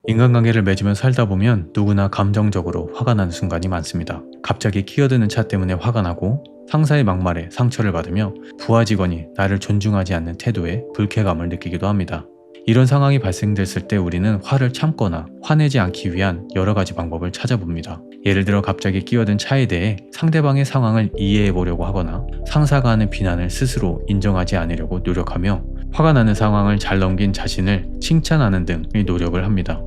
인간관계를 맺으며 살다 보면 누구나 감정적으로 화가 나는 순간이 많습니다. 갑자기 끼어드는 차 때문에 화가 나고 상사의 막말에 상처를 받으며 부하 직원이 나를 존중하지 않는 태도에 불쾌감을 느끼기도 합니다. 이런 상황이 발생됐을 때 우리는 화를 참거나 화내지 않기 위한 여러 가지 방법을 찾아봅니다. 예를 들어 갑자기 끼어든 차에 대해 상대방의 상황을 이해해 보려고 하거나 상사가 하는 비난을 스스로 인정하지 않으려고 노력하며 화가 나는 상황을 잘 넘긴 자신을 칭찬하는 등의 노력을 합니다.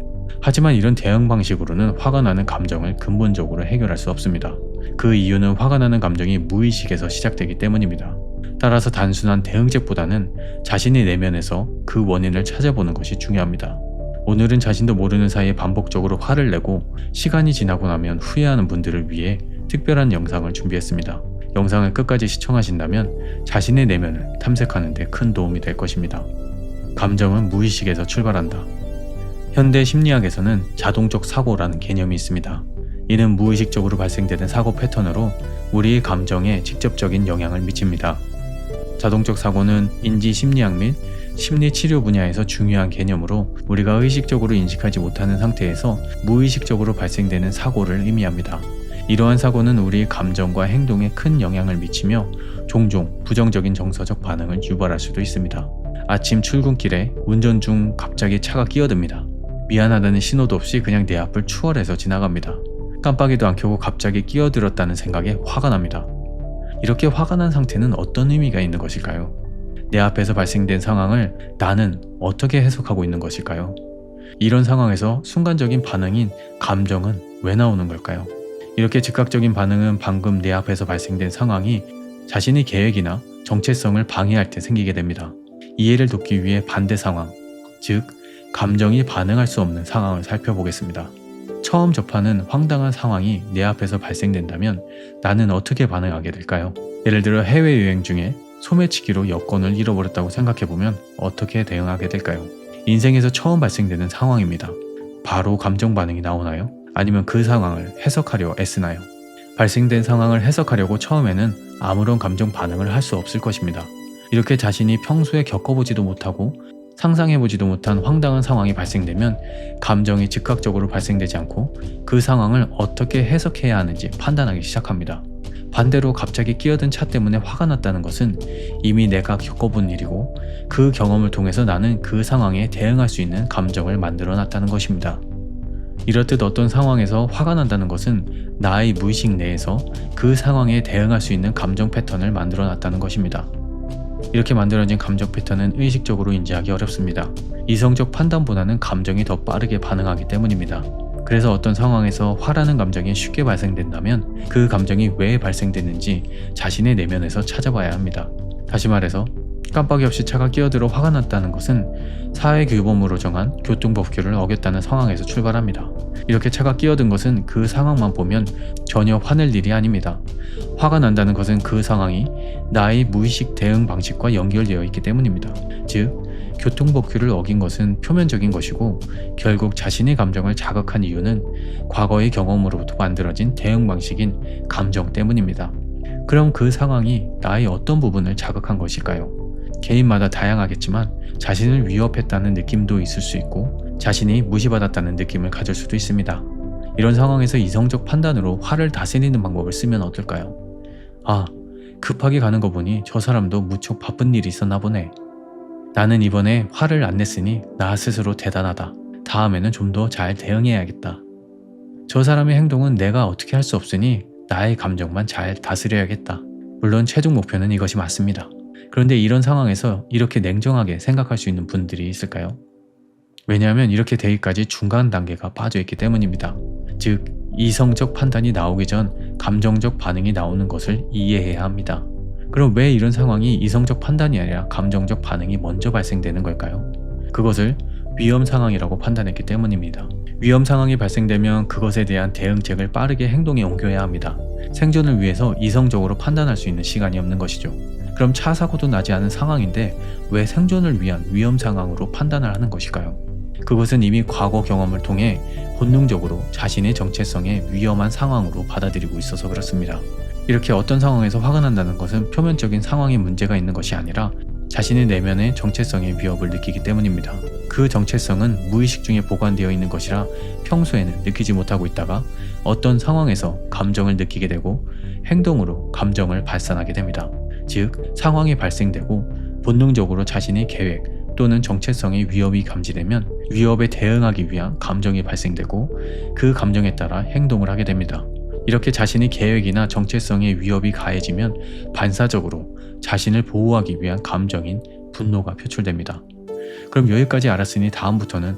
하지만 이런 대응 방식으로는 화가 나는 감정을 근본적으로 해결할 수 없습니다. 그 이유는 화가 나는 감정이 무의식에서 시작되기 때문입니다. 따라서 단순한 대응책보다는 자신의 내면에서 그 원인을 찾아보는 것이 중요합니다. 오늘은 자신도 모르는 사이에 반복적으로 화를 내고 시간이 지나고 나면 후회하는 분들을 위해 특별한 영상을 준비했습니다. 영상을 끝까지 시청하신다면 자신의 내면을 탐색하는 데 큰 도움이 될 것입니다. 감정은 무의식에서 출발한다. 현대 심리학에서는 자동적 사고라는 개념이 있습니다. 이는 무의식적으로 발생되는 사고 패턴으로 우리의 감정에 직접적인 영향을 미칩니다. 자동적 사고는 인지 심리학 및 심리치료 분야에서 중요한 개념으로 우리가 의식적으로 인식하지 못하는 상태에서 무의식적으로 발생되는 사고를 의미합니다. 이러한 사고는 우리의 감정과 행동에 큰 영향을 미치며 종종 부정적인 정서적 반응을 유발할 수도 있습니다. 아침 출근길에 운전 중 갑자기 차가 끼어듭니다. 미안하다는 신호도 없이 그냥 내 앞을 추월해서 지나갑니다. 깜빡이도 안 켜고 갑자기 끼어들었다는 생각에 화가 납니다. 이렇게 화가 난 상태는 어떤 의미가 있는 것일까요? 내 앞에서 발생된 상황을 나는 어떻게 해석하고 있는 것일까요? 이런 상황에서 순간적인 반응인 감정은 왜 나오는 걸까요? 이렇게 즉각적인 반응은 방금 내 앞에서 발생된 상황이 자신의 계획이나 정체성을 방해할 때 생기게 됩니다. 이해를 돕기 위해 반대 상황, 즉 감정이 반응할 수 없는 상황을 살펴보겠습니다. 처음 접하는 황당한 상황이 내 앞에서 발생된다면 나는 어떻게 반응하게 될까요? 예를 들어 해외여행 중에 소매치기로 여권을 잃어버렸다고 생각해보면 어떻게 대응하게 될까요? 인생에서 처음 발생되는 상황입니다. 바로 감정 반응이 나오나요? 아니면 그 상황을 해석하려 애쓰나요? 발생된 상황을 해석하려고 처음에는 아무런 감정 반응을 할 수 없을 것입니다. 이렇게 자신이 평소에 겪어보지도 못하고 상상해보지도 못한 황당한 상황이 발생되면 감정이 즉각적으로 발생되지 않고 그 상황을 어떻게 해석해야 하는지 판단하기 시작합니다. 반대로 갑자기 끼어든 차 때문에 화가 났다는 것은 이미 내가 겪어본 일이고 그 경험을 통해서 나는 그 상황에 대응할 수 있는 감정을 만들어 놨다는 것입니다. 이렇듯 어떤 상황에서 화가 난다는 것은 나의 무의식 내에서 그 상황에 대응할 수 있는 감정 패턴을 만들어 놨다는 것입니다. 이렇게 만들어진 감정 패턴은 의식적으로 인지하기 어렵습니다. 이성적 판단보다는 감정이 더 빠르게 반응하기 때문입니다. 그래서 어떤 상황에서 화라는 감정이 쉽게 발생된다면 그 감정이 왜 발생됐는지 자신의 내면에서 찾아봐야 합니다. 다시 말해서 깜빡이 없이 차가 끼어들어 화가 났다는 것은 사회규범으로 정한 교통법규를 어겼다는 상황에서 출발합니다. 이렇게 차가 끼어든 것은 그 상황만 보면 전혀 화낼 일이 아닙니다. 화가 난다는 것은 그 상황이 나의 무의식 대응 방식과 연결되어 있기 때문입니다. 즉, 교통법규를 어긴 것은 표면적인 것이고 결국 자신의 감정을 자극한 이유는 과거의 경험으로부터 만들어진 대응 방식인 감정 때문입니다. 그럼 그 상황이 나의 어떤 부분을 자극한 것일까요? 개인마다 다양하겠지만 자신을 위협했다는 느낌도 있을 수 있고 자신이 무시받았다는 느낌을 가질 수도 있습니다. 이런 상황에서 이성적 판단으로 화를 다스리는 방법을 쓰면 어떨까요? 아, 급하게 가는 거 보니 저 사람도 무척 바쁜 일이 있었나 보네. 나는 이번에 화를 안 냈으니 나 스스로 대단하다. 다음에는 좀 더 잘 대응해야겠다. 저 사람의 행동은 내가 어떻게 할 수 없으니 나의 감정만 잘 다스려야겠다. 물론 최종 목표는 이것이 맞습니다. 그런데 이런 상황에서 이렇게 냉정하게 생각할 수 있는 분들이 있을까요? 왜냐하면 이렇게 되기까지 중간 단계가 빠져있기 때문입니다. 즉, 이성적 판단이 나오기 전 감정적 반응이 나오는 것을 이해해야 합니다. 그럼 왜 이런 상황이 이성적 판단이 아니라 감정적 반응이 먼저 발생되는 걸까요? 그것을 위험 상황이라고 판단했기 때문입니다. 위험 상황이 발생되면 그것에 대한 대응책을 빠르게 행동에 옮겨야 합니다. 생존을 위해서 이성적으로 판단할 수 있는 시간이 없는 것이죠. 그럼 차 사고도 나지 않은 상황인데 왜 생존을 위한 위험 상황으로 판단을 하는 것일까요? 그것은 이미 과거 경험을 통해 본능적으로 자신의 정체성에 위험한 상황으로 받아들이고 있어서 그렇습니다. 이렇게 어떤 상황에서 화가 난다는 것은 표면적인 상황에 문제가 있는 것이 아니라 자신의 내면의 정체성의 위협을 느끼기 때문입니다. 그 정체성은 무의식 중에 보관되어 있는 것이라 평소에는 느끼지 못하고 있다가 어떤 상황에서 감정을 느끼게 되고 행동으로 감정을 발산하게 됩니다. 즉, 상황이 발생되고 본능적으로 자신의 계획 또는 정체성의 위협이 감지되면 위협에 대응하기 위한 감정이 발생되고 그 감정에 따라 행동을 하게 됩니다. 이렇게 자신의 계획이나 정체성의 위협이 가해지면 반사적으로 자신을 보호하기 위한 감정인 분노가 표출됩니다. 그럼 여기까지 알았으니 다음부터는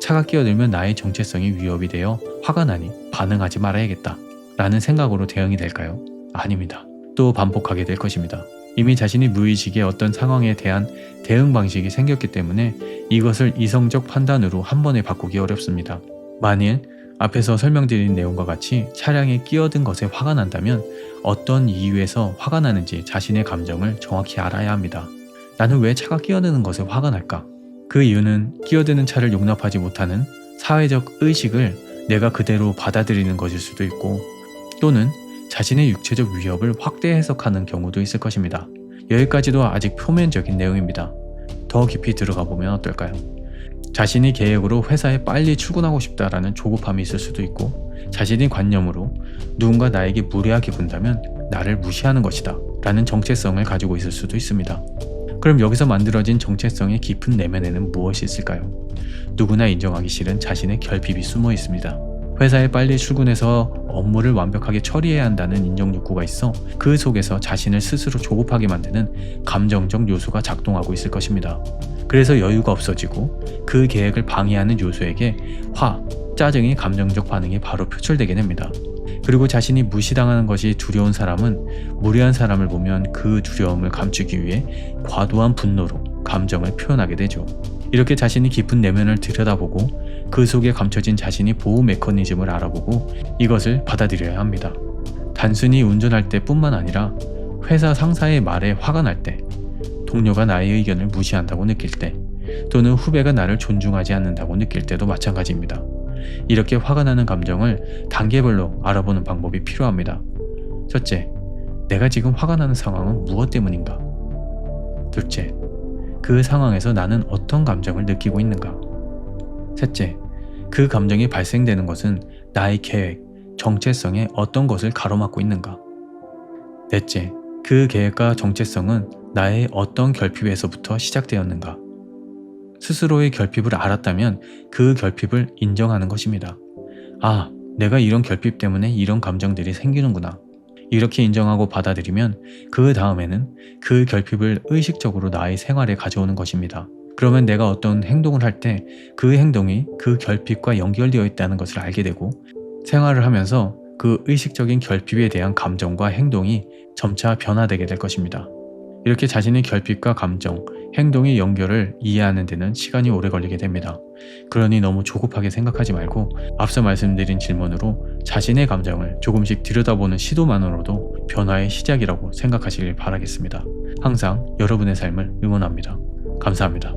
차가 끼어들면 나의 정체성이 위협이 되어 화가 나니 반응하지 말아야겠다 라는 생각으로 대응이 될까요? 아닙니다. 또 반복하게 될 것입니다. 이미 자신이 무의식에 어떤 상황에 대한 대응 방식이 생겼기 때문에 이것을 이성적 판단으로 한 번에 바꾸기 어렵습니다. 만일 앞에서 설명드린 내용과 같이 차량에 끼어든 것에 화가 난다면 어떤 이유에서 화가 나는지 자신의 감정을 정확히 알아야 합니다. 나는 왜 차가 끼어드는 것에 화가 날까? 그 이유는 끼어드는 차를 용납하지 못하는 사회적 의식을 내가 그대로 받아들이는 것일 수도 있고, 또는 자신의 육체적 위협을 확대 해석하는 경우도 있을 것입니다. 여기까지도 아직 표면적인 내용입니다. 더 깊이 들어가 보면 어떨까요? 자신의 계획으로 회사에 빨리 출근하고 싶다라는 조급함이 있을 수도 있고, 자신의 관념으로 누군가 나에게 무례하게 군다면 나를 무시하는 것이다 라는 정체성을 가지고 있을 수도 있습니다. 그럼 여기서 만들어진 정체성의 깊은 내면에는 무엇이 있을까요? 누구나 인정하기 싫은 자신의 결핍이 숨어 있습니다. 회사에 빨리 출근해서 업무를 완벽하게 처리해야 한다는 인정 욕구가 있어 그 속에서 자신을 스스로 조급하게 만드는 감정적 요소가 작동하고 있을 것입니다. 그래서 여유가 없어지고 그 계획을 방해하는 요소에게 짜증의 감정적 반응이 바로 표출되게 됩니다. 그리고 자신이 무시당하는 것이 두려운 사람은 무례한 사람을 보면 그 두려움을 감추기 위해 과도한 분노로 감정을 표현하게 되죠. 이렇게 자신이 깊은 내면을 들여다보고 그 속에 감춰진 자신의 보호 메커니즘을 알아보고 이것을 받아들여야 합니다. 단순히 운전할 때뿐만 아니라 회사 상사의 말에 화가 날 때, 동료가 나의 의견을 무시한다고 느낄 때, 또는 후배가 나를 존중하지 않는다고 느낄 때도 마찬가지입니다. 이렇게 화가 나는 감정을 단계별로 알아보는 방법이 필요합니다. 첫째, 내가 지금 화가 나는 상황은 무엇 때문인가? 둘째, 그 상황에서 나는 어떤 감정을 느끼고 있는가? 셋째, 그 감정이 발생되는 것은 나의 계획, 정체성에 어떤 것을 가로막고 있는가? 넷째, 그 계획과 정체성은 나의 어떤 결핍에서부터 시작되었는가? 스스로의 결핍을 알았다면 그 결핍을 인정하는 것입니다. 내가 이런 결핍 때문에 이런 감정들이 생기는구나. 이렇게 인정하고 받아들이면 그 다음에는 그 결핍을 의식적으로 나의 생활에 가져오는 것입니다. 그러면 내가 어떤 행동을 할 때 그 행동이 그 결핍과 연결되어 있다는 것을 알게 되고, 생활을 하면서 그 의식적인 결핍에 대한 감정과 행동이 점차 변화되게 될 것입니다. 이렇게 자신의 결핍과 감정, 행동의 연결을 이해하는 데는 시간이 오래 걸리게 됩니다. 그러니 너무 조급하게 생각하지 말고 앞서 말씀드린 질문으로 자신의 감정을 조금씩 들여다보는 시도만으로도 변화의 시작이라고 생각하시길 바라겠습니다. 항상 여러분의 삶을 응원합니다. 감사합니다.